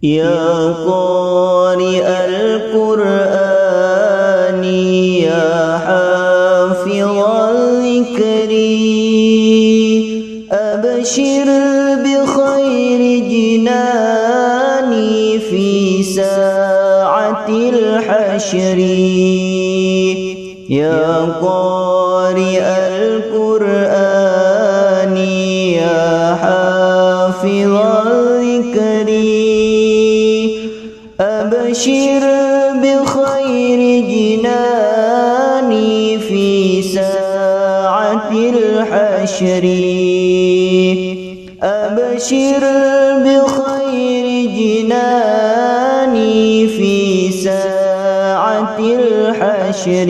يا قارئ القرآن يا حافظ الذكر أبشر بخير جناني في ساعة الحشر. يا قارئ القرآن يا حافظ الذكر أبشر بخير جناني في ساعة الحشر. أبشر بخير جناني في ساعة الحشر.